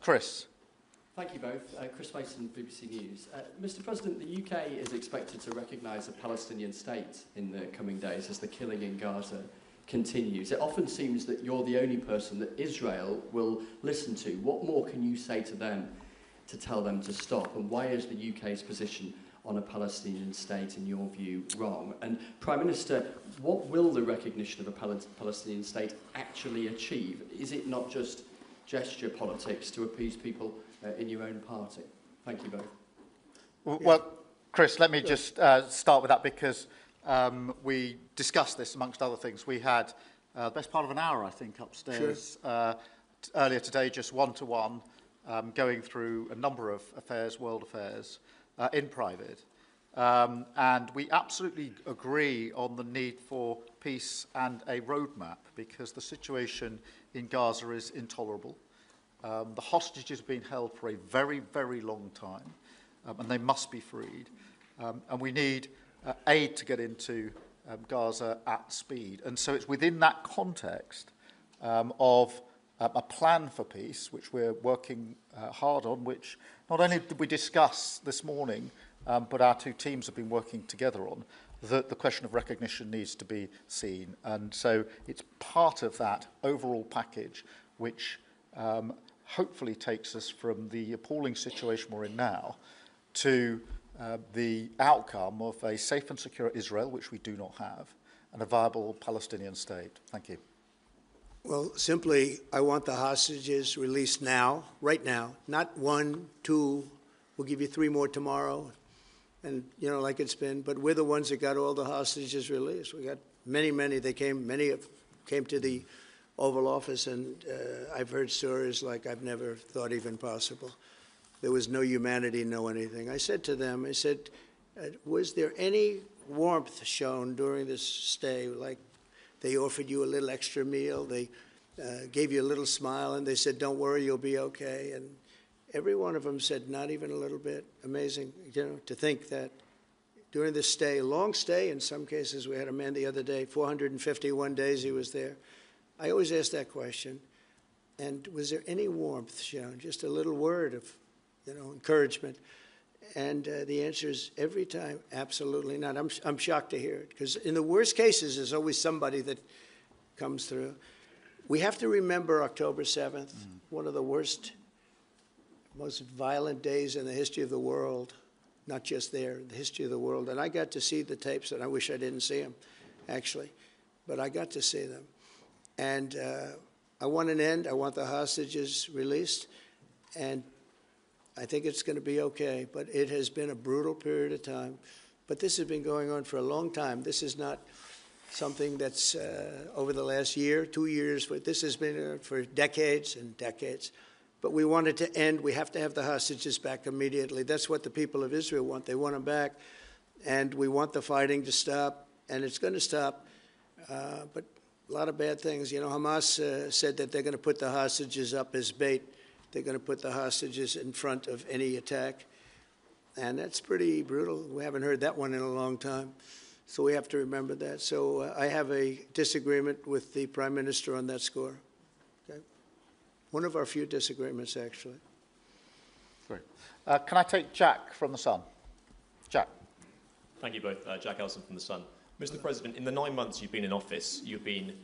Chris. Thank you both. Chris Mason, BBC News. Mr. President, the UK is expected to recognise a Palestinian state in the coming days as the killing in Gaza continues. It often seems that you're the only person that Israel will listen to. What more can you say to them to tell them to stop? And why is the UK's position on a Palestinian state, in your view, wrong? And Prime Minister, what will the recognition of a Palestinian state actually achieve? Is it not just gesture politics to appease people in your own party? Thank you both. Well, Chris, let me just start with that, because we discussed this amongst other things. We had the best part of an hour, I think, upstairs earlier today, just one-to-one, going through a number of affairs, world affairs, in private. And we absolutely agree on the need for peace and a roadmap, because the situation in Gaza is intolerable. The hostages have been held for a very, very long time, and they must be freed. And we need aid to get into Gaza at speed. And so it's within that context of a plan for peace, which we're working hard on, which not only did we discuss this morning, but our two teams have been working together on, that the question of recognition needs to be seen. And so it's part of that overall package which hopefully takes us from the appalling situation we're in now to the outcome of a safe and secure Israel, which we do not have, and a viable Palestinian state. Thank you. Well, simply, I want the hostages released now, right now, not 1, 2, we'll give you 3 more tomorrow, and, you know, like it's been, but we're the ones that got all the hostages released. We got many, many came to the Oval Office, and I've heard stories like I've never thought even possible. There was no humanity, no anything. I said to them, I said, was there any warmth shown during this stay? Like they offered you a little extra meal, they gave you a little smile, and they said, don't worry, you'll be okay. And every one of them said, not even a little bit. Amazing, you know, to think that during this stay, long stay in some cases. We had a man the other day, 451 days he was there. I always ask that question. And was there any warmth shown? Just a little word of, you know, encouragement. And the answer is every time, absolutely not. I'm shocked to hear it, because in the worst cases, there's always somebody that comes through. We have to remember October 7th, one of the worst, most violent days in the history of the world, not just there, the history of the world. And I got to see the tapes, and I wish I didn't see them, actually, but I got to see them. And I want an end. I want the hostages released, and I think it's going to be okay. But it has been a brutal period of time. But this has been going on for a long time. This is not something that's over the last year, 2 years. But this has been for decades and decades. But we want it to end. We have to have the hostages back immediately. That's what the people of Israel want. They want them back. And we want the fighting to stop. And it's going to stop. But a lot of bad things. You know, Hamas said that they're going to put the hostages up as bait. They're going to put the hostages in front of any attack. And that's pretty brutal. We haven't heard that one in a long time. So we have to remember that. So I have a disagreement with the Prime Minister on that score. Okay? One of our few disagreements, actually. Great. Can I take Jack from The Sun? Jack. Thank you both. Jack Elson from The Sun. Mr. President, in the 9 months you've been in office, you've been